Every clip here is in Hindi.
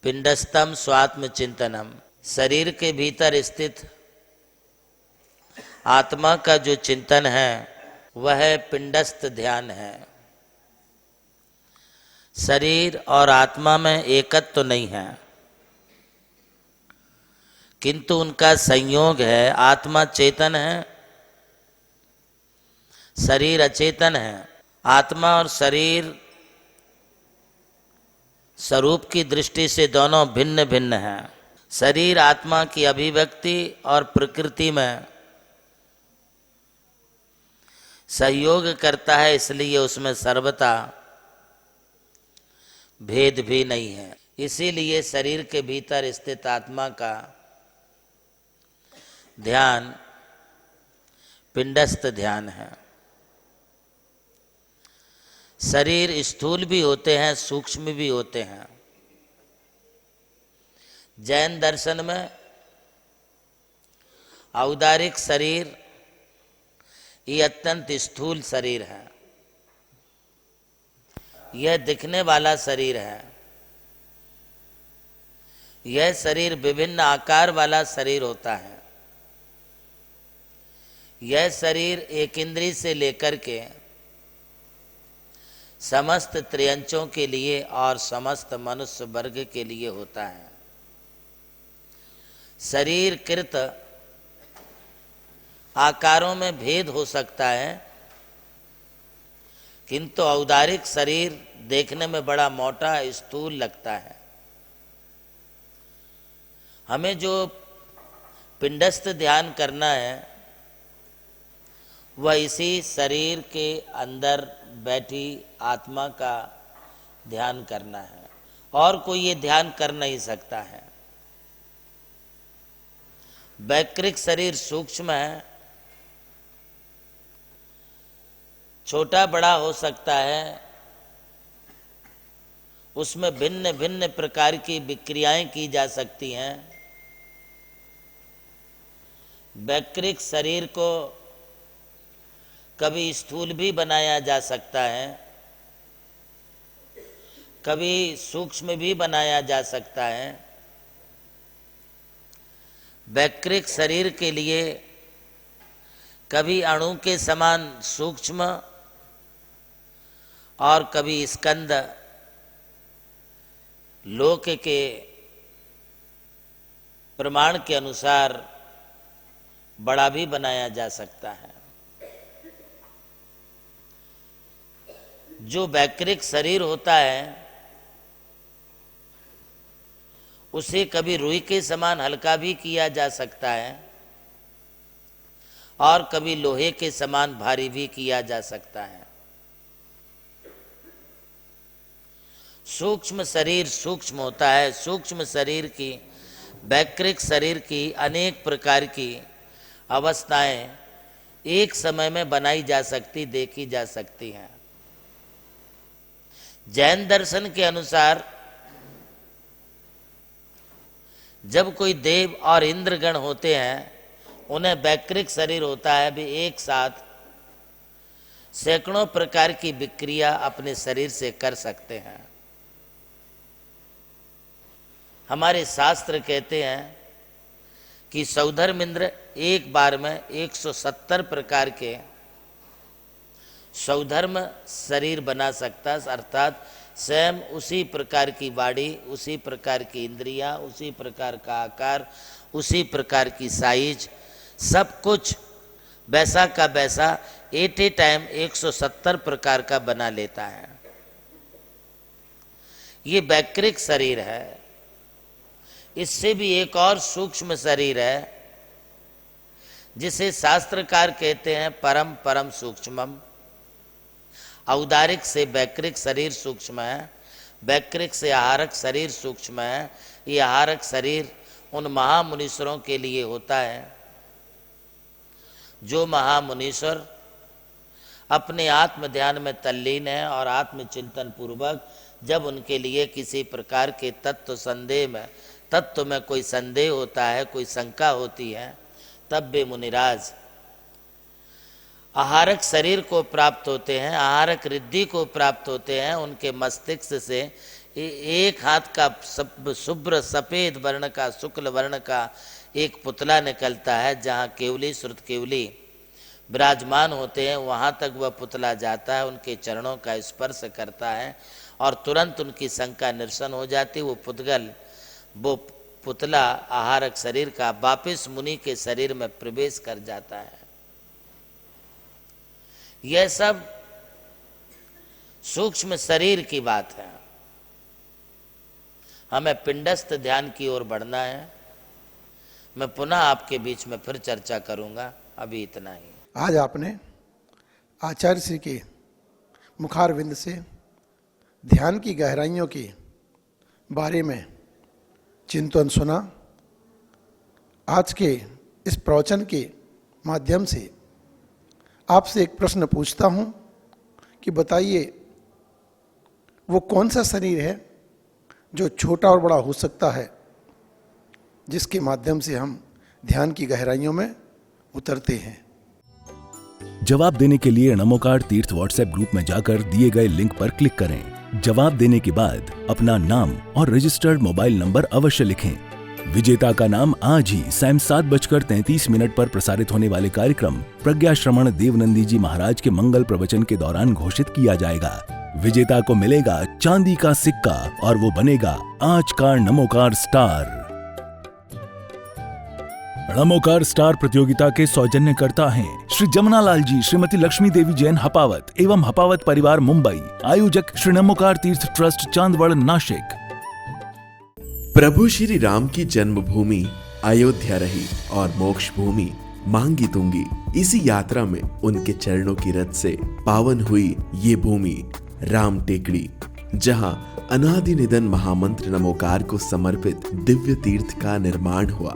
पिंडस्थम स्वात्म चिंतनम, शरीर के भीतर स्थित आत्मा का जो चिंतन है वह पिंडस्थ ध्यान है। शरीर और आत्मा में एकत्व तो नहीं है, किंतु उनका संयोग है। आत्मा चेतन है, शरीर अचेतन है। आत्मा और शरीर स्वरूप की दृष्टि से दोनों भिन्न भिन्न हैं। शरीर आत्मा की अभिव्यक्ति और प्रकृति में सहयोग करता है, इसलिए उसमें सर्वथा भेद भी नहीं है। इसीलिए शरीर के भीतर स्थित आत्मा का ध्यान पिंडस्थ ध्यान है। शरीर स्थूल भी होते हैं, सूक्ष्म भी होते हैं। जैन दर्शन में औदारिक शरीर ये अत्यंत स्थूल शरीर है, यह दिखने वाला शरीर है। यह शरीर विभिन्न आकार वाला शरीर होता है। यह शरीर एक इंद्रिय से लेकर के समस्त त्रियंचों के लिए और समस्त मनुष्य वर्ग के लिए होता है। शरीर कृत आकारों में भेद हो सकता है, किंतु औदारिक शरीर देखने में बड़ा मोटा स्थूल लगता है। हमें जो पिंडस्थ ध्यान करना है वह इसी शरीर के अंदर बैठी आत्मा का ध्यान करना है, और कोई ये ध्यान कर नहीं सकता है। वैकृक शरीर सूक्ष्म है, छोटा बड़ा हो सकता है, उसमें भिन्न भिन्न प्रकार की विक्रियाएं की जा सकती हैं। वैकृक शरीर को कभी स्थूल भी बनाया जा सकता है, कभी सूक्ष्म भी बनाया जा सकता है। वैकृक शरीर के लिए कभी अणु के समान सूक्ष्म और कभी स्कंद लोक के प्रमाण के अनुसार बड़ा भी बनाया जा सकता है। जो वैकृक शरीर होता है उसे कभी रुई के समान हल्का भी किया जा सकता है और कभी लोहे के समान भारी भी किया जा सकता है। सूक्ष्म शरीर सूक्ष्म होता है। सूक्ष्म शरीर की, वैकृक शरीर की अनेक प्रकार की अवस्थाएं एक समय में बनाई जा सकती, देखी जा सकती हैं। जैन दर्शन के अनुसार जब कोई देव और इंद्रगण होते हैं, उन्हें वैकृक शरीर होता है, वे एक साथ सैकड़ों प्रकार की विक्रिया अपने शरीर से कर सकते हैं। हमारे शास्त्र कहते हैं कि सौधर्म इंद्र एक बार में 170 प्रकार के सौधर्म शरीर बना सकता, अर्थात स्वयं उसी प्रकार की बॉडी, उसी प्रकार की इंद्रियां, उसी प्रकार का आकार, उसी प्रकार की साइज, सब कुछ वैसा का वैसा एट ए टाइम 170 प्रकार का बना लेता है। ये वैकृक शरीर है। इससे भी एक और सूक्ष्म शरीर है जिसे शास्त्रकार कहते हैं परम परम सूक्ष्मम। औदारिक से वैकृक शरीर सूक्ष्म है, वैकृक से आहारक शरीर सूक्ष्म है। ये आहारक शरीर उन महामुनीश्वरों के लिए होता है जो महामुनीश्वर अपने आत्म ध्यान में तल्लीन है और आत्मचिंतन पूर्वक जब उनके लिए किसी प्रकार के तत्व में कोई संदेह होता है, कोई शंका होती है, तब वे मुनिराज आहारक शरीर को प्राप्त होते हैं, आहारक रिद्धि को प्राप्त होते हैं। उनके मस्तिष्क से एक हाथ का शुभ्र सफेद वर्ण का शुक्ल वर्ण का एक पुतला निकलता है, जहाँ केवली श्रुत केवली विराजमान होते हैं वहाँ तक वह पुतला जाता है, उनके चरणों का स्पर्श करता है और तुरंत उनकी शंका निरसन हो जाती। वो पुतला आहारक शरीर का वापिस मुनि के शरीर में प्रवेश कर जाता है। यह सब सूक्ष्म शरीर की बात है। हमें पिंडस्थ ध्यान की ओर बढ़ना है। मैं पुनः आपके बीच में फिर चर्चा करूंगा, अभी इतना ही। आज आपने आचार्य श्री के मुखारविंद से ध्यान की गहराइयों के बारे में चिंतन सुना। आज के इस प्रवचन के माध्यम से आपसे एक प्रश्न पूछता हूं कि बताइए वो कौन सा शरीर है जो छोटा और बड़ा हो सकता है, जिसके माध्यम से हम ध्यान की गहराइयों में उतरते हैं। जवाब देने के लिए नमोकार तीर्थ व्हाट्सएप ग्रुप में जाकर दिए गए लिंक पर क्लिक करें। जवाब देने के बाद अपना नाम और रजिस्टर्ड मोबाइल नंबर अवश्य लिखें। विजेता का नाम आज ही शाम 7:33 पर प्रसारित होने वाले कार्यक्रम प्रज्ञा श्रवण देवनंदी जी महाराज के मंगल प्रवचन के दौरान घोषित किया जाएगा। विजेता को मिलेगा चांदी का सिक्का और वो बनेगा आज का नमोकार स्टार। नमोकार स्टार प्रतियोगिता के सौजन्यकर्ता हैं श्री जमुनालाल जी, श्रीमती लक्ष्मी देवी जैन हपावत एवं हपावत परिवार मुंबई। आयोजक श्री नमोकार तीर्थ ट्रस्ट चांदवड़ नासिक। प्रभु श्री राम की जन्मभूमि अयोध्या रही और मोक्ष भूमि मांगी तुंगी। इसी यात्रा में उनके चरणों की रथ से पावन हुई ये भूमि राम टेकड़ी, जहां अनादि निधन महामंत्र नमोकार को समर्पित दिव्य तीर्थ का निर्माण हुआ।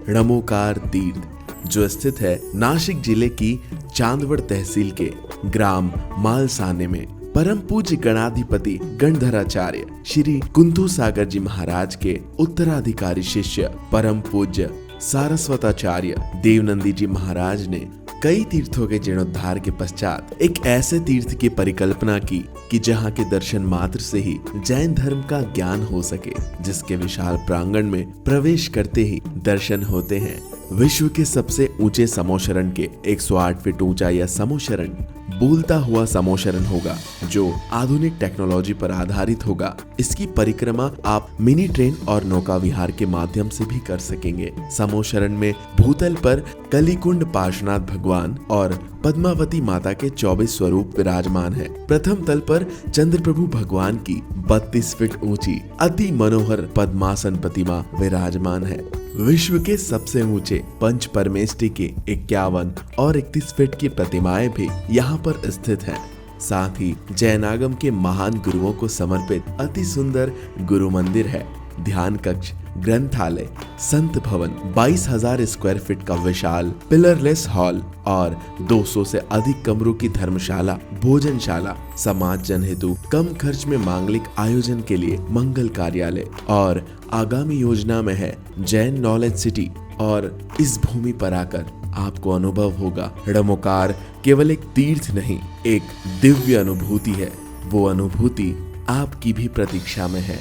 नमोकार तीर्थ जो स्थित है नासिक जिले की चांदवड़ तहसील के ग्राम मालसाने में, परम पूज्य गणाधिपति गणधराचार्य श्री कुंतु सागर जी महाराज के उत्तराधिकारी शिष्य परम पूज्य सारस्वताचार्य देवनंदी जी महाराज ने कई तीर्थों के जीर्णोद्धार के पश्चात एक ऐसे तीर्थ की परिकल्पना की कि जहाँ के दर्शन मात्र से ही जैन धर्म का ज्ञान हो सके, जिसके विशाल प्रांगण में प्रवेश करते ही दर्शन होते हैं विश्व के सबसे ऊंचे समोशरण के 108 फीट ऊंचा यह समोशरण बोलता हुआ समोशरण होगा, जो आधुनिक टेक्नोलॉजी पर आधारित होगा। इसकी परिक्रमा आप मिनी ट्रेन और नौका विहार के माध्यम से भी कर सकेंगे। समोशरण में भूतल पर कलिकुंड पार्श्वनाथ भगवान और पद्मावती माता के 24 स्वरूप विराजमान है। प्रथम तल पर चंद्र प्रभु भगवान की 32 फीट ऊंची अति मनोहर पद्मासन प्रतिमा विराजमान है। विश्व के सबसे ऊंचे पंच परमेष्टि के 51 और 31 फीट की प्रतिमाएं भी यहाँ पर स्थित हैं। साथ ही जैनागम के महान गुरुओं को समर्पित अति सुंदर गुरु मंदिर है। ध्यान कक्ष, ग्रंथालय, संत भवन, 22,000 स्क्वायर फीट का विशाल पिलरलेस हॉल और 200 से अधिक कमरों की धर्मशाला, भोजनशाला, समाज जन हेतु कम खर्च में मांगलिक आयोजन के लिए मंगल कार्यालय और आगामी योजना में है जैन नॉलेज सिटी। और इस भूमि पर आकर आपको अनुभव होगा नमोकार केवल एक तीर्थ नहीं, एक दिव्य अनुभूति है। वो अनुभूति आपकी भी प्रतीक्षा में है।